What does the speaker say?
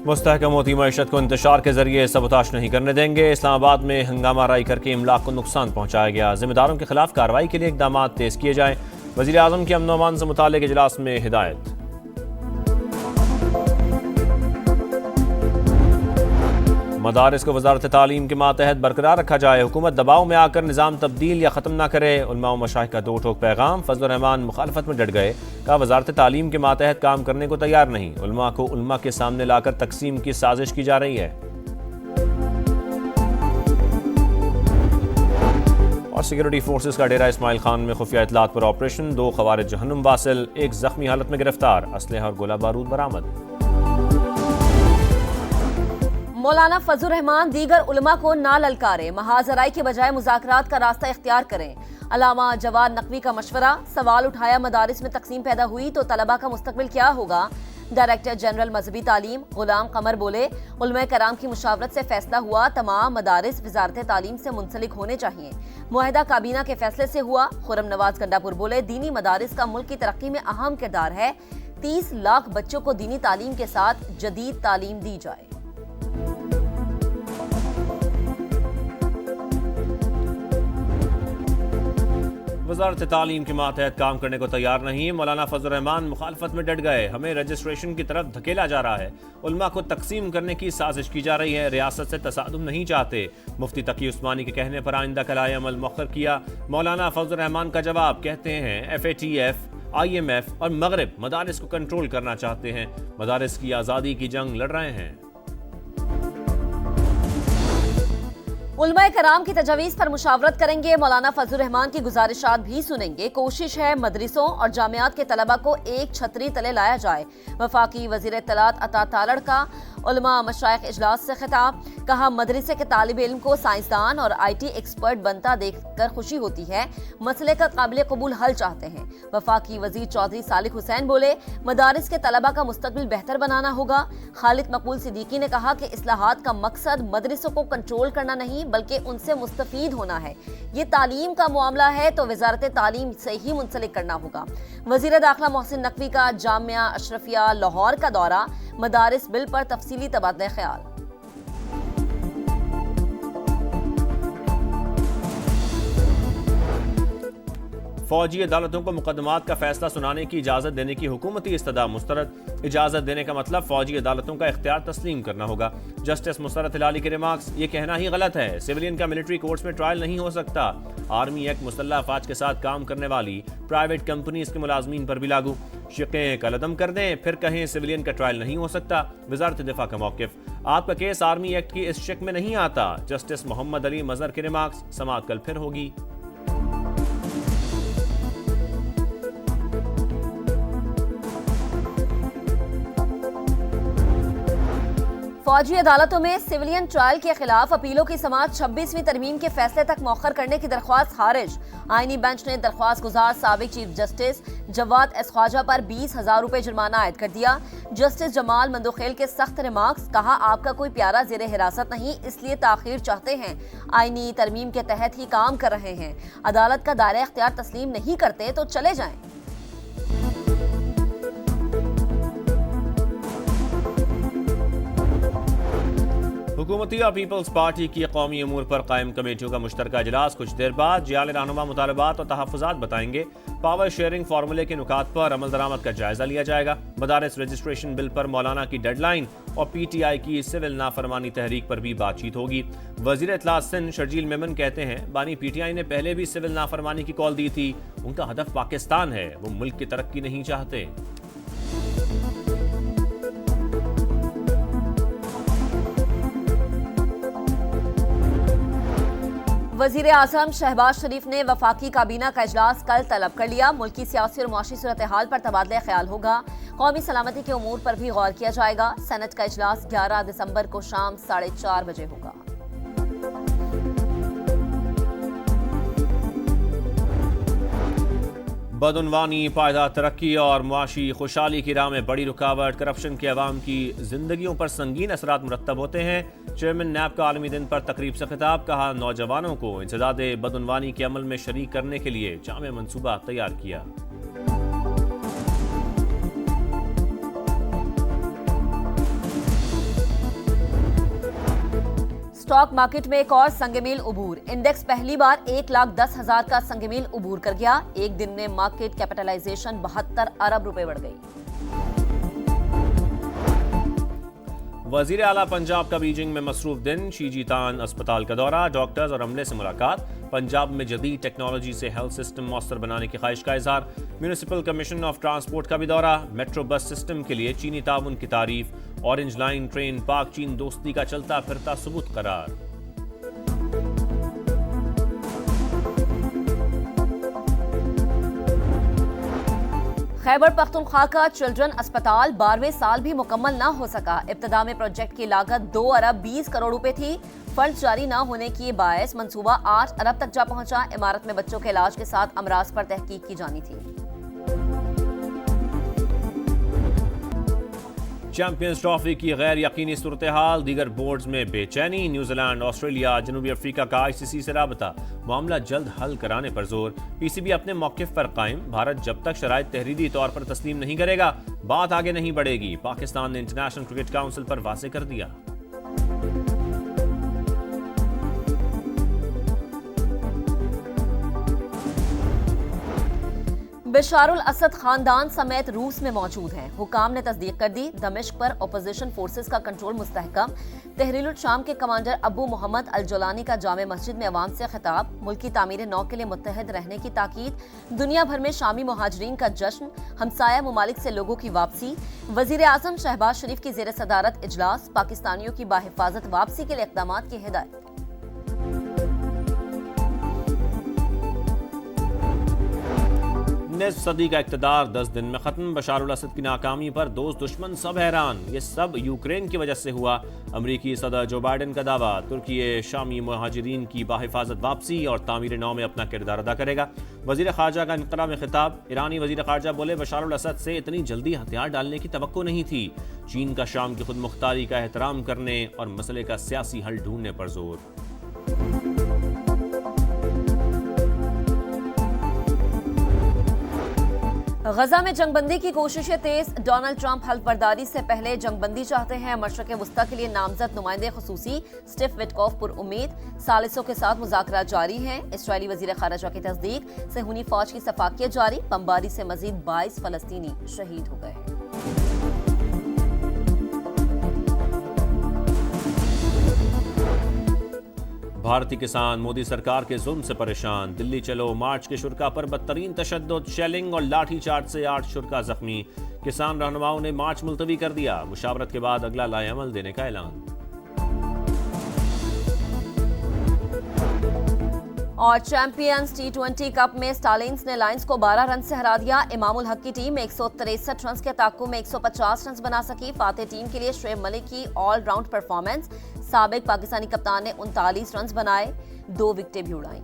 मुस्तहकम होती मईशत को इंतशार के जरिए सबोताश नहीं करने देंगे। इस्लामाबाद में हंगामा आराई करके इमलाक को नुकसान पहुंचाया गया। जिम्मेदारों के खिलाफ कार्रवाई के लिए इकदाम तेज किए जाएं। वज़ीर आज़म की अमन व अमान से मुताल्लिक़ इजलास में हिदायत। मदारिस को वज़ारत तालीम के मातहत बरकरार रखा जाए। हुकूमत दबाव में आकर निज़ाम तब्दील या ख़त्म ना करे। उलमा व मशाइख का दो टोक पैगाम। फजलुर रहमान मुखालफत में डट गए। कहा वज़ारत तालीम के मातहत काम करने को तैयार नहीं। उलमा को उलमा के सामने लाकर तकसीम की साजिश की जा रही है। और सिक्योरिटी फोर्सेस का डेरा इस्माइल खान में खुफिया इतलात पर ऑपरेशन। 2 खवारिज जहन्नुम वासिल, 1 जख्मी हालत में गिरफ्तार। असलहा और गोला बारूद बरामद। मौलाना फजलुर रहमान दीगर उलमा को ना ललकारें, महाजराई के बजाय मुज़ाकरात का रास्ता इख्तियार करें। अलामा जवाद नकवी का मशवरा। सवाल उठाया मदारिस में तकसीम पैदा हुई तो तलबा का मुस्तकबिल क्या होगा। डायरेक्टर जनरल मजहबी तालीम गुलाम कमर बोले, उलमा कराम की मुशावरत से फैसला हुआ तमाम मदारिस वजारत तालीम से मुंसलिक होने चाहिए। मुआहिदा काबीना के फैसले से हुआ। खुर्रम नवाज गंडापुर बोले, दीनी मदारिस का मुल्क की तरक्की में अहम किरदार है। 30 लाख बच्चों को दीनी तालीम के साथ जदीद तालीम दी जाए। वज़ारत तालीम के मातहत काम करने को तैयार नहीं। मौलाना फजलुर रहमान मुखालफत में डट गए। हमें रजिस्ट्रेशन की तरफ धकेला जा रहा है। उलमा को तकसीम करने की साजिश की जा रही है। रियासत से तसादुम नहीं चाहते। मुफ्ती तकी उस्मानी के कहने पर आइंदा कलाए अमल मौखर किया। मौलाना फजलुर रहमान का जवाब, कहते हैं FATF, IMF और मगरिब मदारिस को कंट्रोल करना चाहते हैं। मदारिस की आज़ादी की जंग लड़ रहे हैं। उलमाए कराम की तजवीज़ पर मुशावरत करेंगे। मौलाना फजलुर रहमान की गुजारिशात भी सुनेंगे। कोशिश है मदरसों और जामियात के तलबा को एक छतरी तले लाया जाए। वफाकी वज़ीर इत्तलात अता तालड़ का उलमा मशाइख इजलास से खिताब। कहा, मदरसे के तालिब इल्म को साइंसदान और IT एक्सपर्ट बनता देखकर खुशी होती है। मसले का काबिल कबूल हल चाहते हैं। वफाकी वज़ीर चौधरी सालिक हुसैन बोले, मदारिस के तलबा का मुस्तकबिल बेहतर बनाना होगा। खालिद मकबूल सिद्दीकी ने कहा कि इस्लाहात का मकसद मदरसों को कंट्रोल करना नहीं बल्कि उनसे मुस्तफीद होना है। ये तालीम का मामला है तो वजारत तालीम से ही मुंसलिक करना होगा। वजीर दाखिला मोहसिन नकवी का जामिया अशरफिया लाहौर का दौरा। मदारिस बिल पर तफसीली तबादला ख्याल। फौजी अदालतों को मुकदमात का फैसला सुनाने की इजाज़त देने की हुकूमती इस्तदा मुस्तरद। इजाज़त देने का मतलब फौजी अदालतों का इख्तियार तस्लीम करना होगा। जस्टिस मुसरत हिलाली के रिमार्क्स, ये कहना ही गलत है। सिविलियन का मिलिट्री कोर्ट्स में ट्रायल नहीं हो सकता। आर्मी एक्ट मुसल्लह अफवाज के साथ काम करने वाली प्राइवेट कंपनीज के मुलाजमीन पर भी लागू। शिकें कलअदम कर दें फिर कहें सिविलियन का ट्रायल नहीं हो सकता। वजारत दिफा का मौक़िफ़, आपका केस आर्मी एक्ट की इस शिक में नहीं आता। जस्टिस मोहम्मद अली मजहर के रिमार्क्स, समाअत कल फिर होगी। फौजी अदालतों में सिविलियन ट्रायल के खिलाफ अपीलों की समाअत 26वीं तरमीम के फैसले तक मौखर करने की दरख्वास्त खारिज। आईनी बेंच ने दरख्वास्त गुजार साबिक chief justice Jawad S Khwaja पर 20,000 रुपए जुर्माना आयद कर दिया। जस्टिस जमाल मंदोखेल के सख्त रिमार्क्स, कहा आपका कोई प्यारा जेरे हिरासत नहीं इसलिए ताखीर चाहते हैं। आईनी तरमीम के तहत ही काम कर रहे हैं। अदालत का दायरा इख्तियार तस्लीम नहीं करते तो चले जाएं। हुकूमती और पीपल्स पार्टी की कौमी अमूर पर कायम कमेटियों का मुश्तरका इजलास कुछ देर बाद। जियाल रहनुमा मुतालबात और तहफ़्फ़ुज़ात बताएंगे। पावर शेयरिंग फार्मूले के नुकात पर अमल दरामद का जायजा लिया जाएगा। मदारिस रजिस्ट्रेशन बिल पर मौलाना की डेडलाइन और PTI की सिविल नाफरमानी तहरीक पर भी बातचीत होगी। वज़ीर इत्तलात सिंध शर्जील मेमन कहते हैं, बानी PTI ने पहले भी सिविल नाफरमानी की कॉल दी थी। उनका हदफ पाकिस्तान है, वो मुल्क की तरक्की नहीं चाहते। वजीर आजम शहबाज शरीफ ने वफाकी काबीना का इजलास कल तलब कर लिया। मुल्की सियासी और मुआशी सूरत हाल पर तबादला ख्याल होगा। कौमी सलामती के उमूर पर भी गौर किया जाएगा। सेनेट का इजलास 11 दिसंबर को शाम 4:30 बजे होगा। बदउनवानी, पायदार तरक्की और मुआशी खुशहाली की राह में बड़ी रुकावट करप्शन के अवाम की जिंदगियों पर संगीन असरात मुरत्तब होते हैं। चेयरमैन नैब का आलमी दिन पर तकरीब से खिताब, कहा नौजवानों को इंसदादे बदउनवानी के अमल में शरीक करने के लिए जामे मनसूबा तैयार किया। स्टॉक मार्केट में एक और संगमील उबूर। इंडेक्स पहली बार 1,10,000 का संगमील उबूर कर गया। एक दिन में मार्केट कैपिटलाइजेशन 72 अरब रुपए बढ़ गई। वजीर आला पंजाब का बीजिंग में मसरूफ दिन, शीजीतान अस्पताल का दौरा, डॉक्टर्स और अमले से मुलाकात, पंजाब में जदीद टेक्नोलॉजी से हेल्थ सिस्टम मौसर बनाने की ख्वाहिश का इजहार, म्यूनिसिपल कमीशन ऑफ ट्रांसपोर्ट का भी दौरा, मेट्रो बस सिस्टम के लिए चीनी ताउन की तारीफ, ऑरेंज लाइन ट्रेन पाक चीन दोस्ती का चलता फिरता सबूत करार। खैबर पख्तूनख्वा का चिल्ड्रन अस्पताल 12वें साल भी मुकम्मल ना हो सका। इब्तिदा में प्रोजेक्ट की लागत 2 अरब 20 करोड़ रुपए थी। फंड जारी ना होने की बायस मंसूबा 8 अरब तक जा पहुंचा। इमारत में बच्चों के इलाज के साथ अमराज पर तहकीक की जानी थी। चैंपियंस ट्रॉफी की गैर यकीनी सूरत हाल, दीगर बोर्ड्स में बेचैनी, न्यूजीलैंड, ऑस्ट्रेलिया, जनूबी अफ्रीका का आईसीसी से राबता, मामला जल्द हल कराने पर जोर, पीसीबी अपने मौक़िफ़ पर कायम, भारत जब तक शराइत तहरीरी तौर पर तस्लीम नहीं करेगा बात आगे नहीं बढ़ेगी, पाकिस्तान ने इंटरनेशनल क्रिकेट काउंसिल पर वाज़ेह कर दिया। बशारुल असद खानदान समेत रूस में मौजूद हैं। हुकाम ने तस्दीक कर दी, दमिश्क पर अपोजिशन फोर्सेस का कंट्रोल मुस्तहकम। तहरीरुल शाम के कमांडर अबू मोहम्मद अल जोलानी का जामे मस्जिद में अवाम से खिताब, मुल्की तामीर नौ के लिए मुत्तहद रहने की ताकीद। दुनिया भर में शामी मुहाजिरीन का जश्न, हमसाया ममालिक से लोगों की वापसी। वजीर आजम शहबाज शरीफ की जेर सदारत इजलास, पाकिस्तानियों की बाहिफाजत वापसी के लिए इक़दाम की हिदायत। निस्फ सदी का इक़्तिदार 10 दिन में खत्म, बशारुल असद की नाकामी पर दोस्त दुश्मन सब हैरान, ये सब यूक्रेन की वजह से हुआ। अमरीकी सदर जो बाइडन का दावा, तुर्की शामी मुहाजिरीन की बाहिफाजत वापसी और तामीर नौ में अपना किरदार अदा करेगा। वजीर खारजा का इनकला में खिताब, ईरानी वजीर खारजा बोले बशारुल असद से इतनी जल्दी हथियार डालने की तवक्को नहीं थी। चीन का शाम की खुद मुख्तारी का एहतराम करने और मसले का सियासी हल ढूंढने पर जोर। गजा में जंगबंदी की कोशिशें तेज, डोनाल्ड ट्रंप हल्फबर्दारी से पहले जंगबंदी चाहते हैं। मशरक़ वस्ता के लिए नामजद नुमाइंदे खुसूसी स्टीव विटकॉफ पुर उम्मीद, सालिसों के साथ मुज़ाकरात जारी हैं। इस्राईली वज़ीर ख़ारिजा की तस्दीक, सेहूनी फ़ौज की सफाकियत जारी, बमबारी से मज़ीद 22 फ़लस्तीनी शहीद हो गए। भारतीय किसान मोदी सरकार के जुल्म से परेशान, दिल्ली चलो मार्च के शुरा पर बदतरीन तशद्दुद, शेलिंग और लाठी चार्ज से 8 शुरा जख्मी। किसान रहनुमाओं ने मार्च मुलतवी कर दिया, मुशावरत के बाद अगला लाएअमल देने का ऐलान। और चैंपियंस T20 कप में स्टालिन्स ने लायंस को 12 रन से हरा दिया। इमामुल हक की टीम 163 रन के ताक़ुब में 150 रन बना सकी। फातेह टीम के लिए शुएब मलिक की ऑलराउंड परफॉर्मेंस, साबिक पाकिस्तानी कप्तान ने 39 रन बनाए, 2 विकेटें भी उड़ाई।